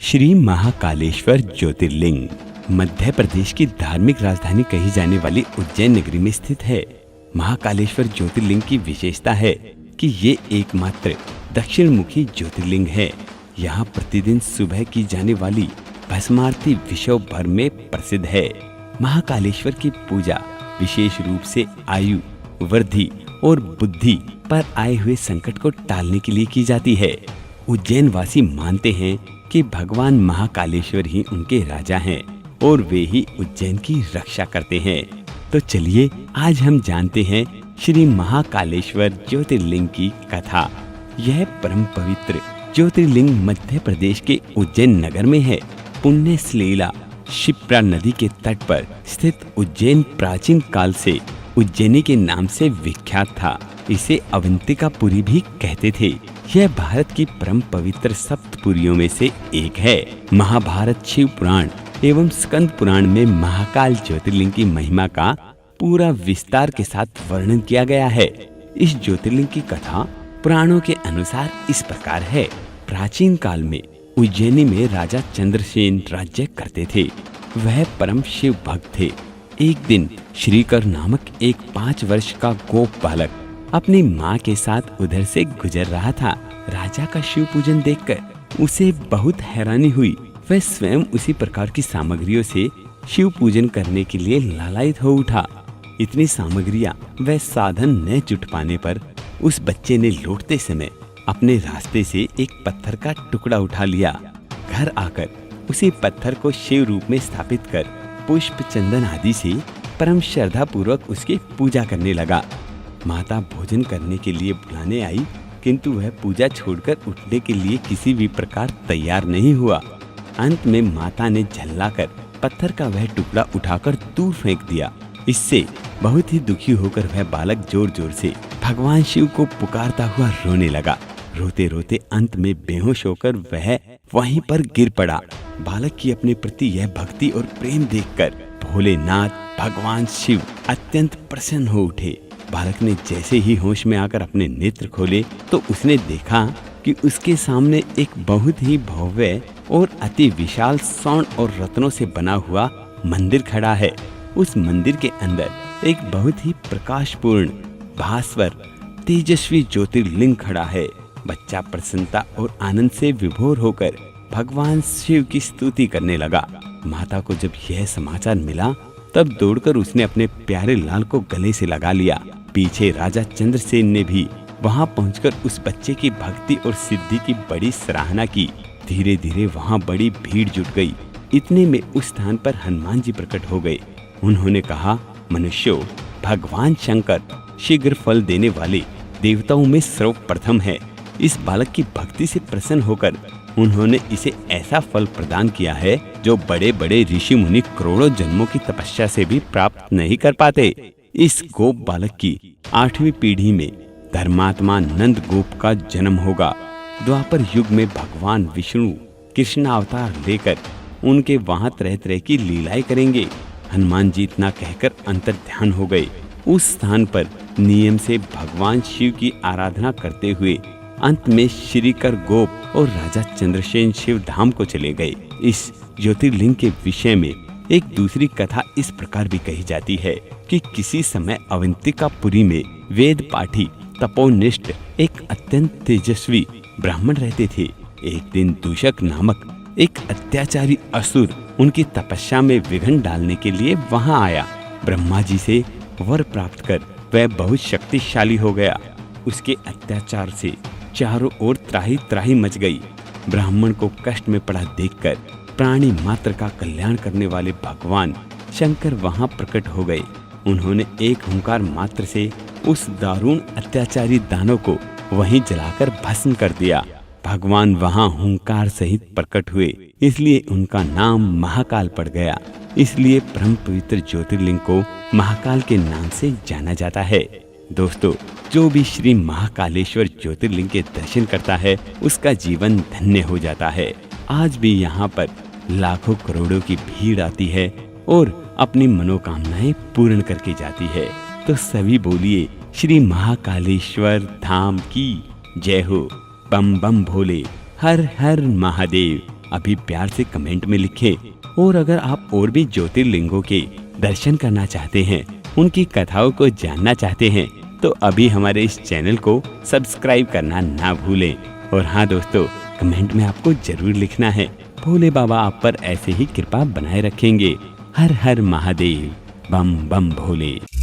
श्री महाकालेश्वर ज्योतिर्लिंग मध्य प्रदेश की धार्मिक राजधानी कही जाने वाली उज्जैन नगरी में स्थित है। महाकालेश्वर ज्योतिर्लिंग की विशेषता है कि ये एकमात्र दक्षिण मुखी ज्योतिर्लिंग है। यहाँ प्रतिदिन सुबह की जाने वाली भस्मारती विश्व भर में प्रसिद्ध है। महाकालेश्वर की पूजा विशेष रूप से आयु वृद्धि और बुद्धि पर आए हुए संकट को टालने के लिए की जाती है। उज्जैन वासी मानते हैं कि भगवान महाकालेश्वर ही उनके राजा हैं और वे ही उज्जैन की रक्षा करते हैं। तो चलिए आज हम जानते हैं श्री महाकालेश्वर ज्योतिर्लिंग की कथा। यह परम पवित्र ज्योतिर्लिंग मध्य प्रदेश के उज्जैन नगर में है। पुण्य सलीला क्षिप्रा नदी के तट पर स्थित उज्जैन प्राचीन काल से उज्जैनी के नाम से विख्यात था। इसे अवंतिकापुरी भी कहते थे। यह भारत की परम पवित्र सप्तपुरियों में से एक है। महाभारत शिव पुराण एवं स्कंद पुराण में महाकाल ज्योतिर्लिंग की महिमा का पूरा विस्तार के साथ वर्णन किया गया है। इस ज्योतिर्लिंग की कथा पुराणों के अनुसार इस प्रकार है। प्राचीन काल में उज्जैनी में राजा चंद्रसेन राज्य करते थे। वह परम शिव भक्त थे। एक दिन श्रीकर नामक एक 5 वर्ष का गोप बालक अपनी माँ के साथ उधर से गुजर रहा था। राजा का शिव पूजन देखकर उसे बहुत हैरानी हुई। वह स्वयं उसी प्रकार की सामग्रियों से शिव पूजन करने के लिए लालायित हो उठा। इतनी सामग्रियां वह साधन न जुट पाने पर उस बच्चे ने लौटते समय अपने रास्ते से एक पत्थर का टुकड़ा उठा लिया। घर आकर उसी पत्थर को शिव रूप में स्थापित कर पुष्प चंदन आदि से परम श्रद्धा पूर्वक उसकी पूजा करने लगा। माता भोजन करने के लिए बुलाने आई, किंतु वह पूजा छोड़कर उठने के लिए किसी भी प्रकार तैयार नहीं हुआ। अंत में माता ने झल्लाकर पत्थर का वह टुकड़ा उठाकर दूर फेंक दिया। इससे बहुत ही दुखी होकर वह बालक जोर जोर से भगवान शिव को पुकारता हुआ रोने लगा। रोते रोते अंत में बेहोश होकर वह वहीं पर गिर पड़ा। बालक की अपने प्रति यह भक्ति और प्रेम देखकर भोलेनाथ भगवान शिव अत्यंत प्रसन्न हो उठे। बालक ने जैसे ही होश में आकर अपने नेत्र खोले तो उसने देखा कि उसके सामने एक बहुत ही भव्य और अति विशाल स्वर्ण और रत्नों से बना हुआ मंदिर खड़ा है। उस मंदिर के अंदर एक बहुत ही प्रकाशपूर्ण भास्वर तेजस्वी ज्योतिर्लिंग खड़ा है। बच्चा प्रसन्नता और आनंद से विभोर होकर भगवान शिव की स्तुति करने लगा। माता को जब यह समाचार मिला तब दौड़कर उसने अपने प्यारे लाल को गले से लगा लिया। पीछे राजा चंद्रसेन ने भी वहां पहुंचकर उस बच्चे की भक्ति और सिद्धि की बड़ी सराहना की। धीरे धीरे वहां बड़ी भीड़ जुट गई। इतने में उस स्थान पर हनुमान जी प्रकट हो गए। उन्होंने कहा, मनुष्यों, भगवान शंकर शीघ्र फल देने वाले देवताओं में सर्वप्रथम है। इस बालक की भक्ति से प्रसन्न होकर उन्होंने इसे ऐसा फल प्रदान किया है जो बड़े बड़े ऋषि मुनि करोड़ों जन्मों की तपस्या से भी प्राप्त नहीं कर पाते। इस गोप बालक की 8वीं पीढ़ी में धर्मात्मा नंद गोप का जन्म होगा। द्वापर युग में भगवान विष्णु कृष्ण अवतार लेकर उनके वहां तरह तरह की लीलाएं करेंगे। हनुमान जी इतना कहकर अंतर्ध्यान हो गए। उस स्थान पर नियम से भगवान शिव की आराधना करते हुए अंत में श्रीकर गोप और राजा चंद्रसेन शिव धाम को चले गए। इस ज्योतिर्लिंग के विषय में एक दूसरी कथा इस प्रकार भी कही जाती है कि किसी समय अवंतिकापुरी में वेद पाठी तपोनिष्ठ एक अत्यंत तेजस्वी ब्राह्मण रहते थे। एक दिन दूषक नामक एक अत्याचारी असुर उनकी तपस्या में विघ्न डालने के लिए वहां आया। ब्रह्मा जी से वर प्राप्त कर वह बहुत शक्तिशाली हो गया। उसके अत्याचार से चारों ओर त्राही त्राही मच गई। ब्राह्मण को कष्ट में पड़ा देखकर प्राणी मात्र का कल्याण करने वाले भगवान शंकर वहां प्रकट हो गए। उन्होंने एक हुंकार मात्र से उस दारुण अत्याचारी दानव को वहीं जलाकर भस्म कर दिया। भगवान वहां हुंकार सहित प्रकट हुए, इसलिए उनका नाम महाकाल पड़ गया। इसलिए परम पवित्र ज्योतिर्लिंग को महाकाल के नाम से जाना जाता है। दोस्तों, जो भी श्री महाकालेश्वर ज्योतिर्लिंग के दर्शन करता है उसका जीवन धन्य हो जाता है। आज भी यहाँ पर लाखों करोड़ों की भीड़ आती है और अपनी मनोकामनाएं पूर्ण करके जाती है। तो सभी बोलिए, श्री महाकालेश्वर धाम की जय हो। बम बम भोले, हर हर महादेव। अभी प्यार से कमेंट में लिखें। और अगर आप और भी ज्योतिर्लिंगों के दर्शन करना चाहते हैं, उनकी कथाओं को जानना चाहते हैं, तो अभी हमारे इस चैनल को सब्सक्राइब करना ना भूलें। और हाँ दोस्तों, कमेंट में आपको जरूर लिखना है। भोले बाबा आप पर ऐसे ही कृपा बनाए रखेंगे। हर हर महादेव, बम बम भोले।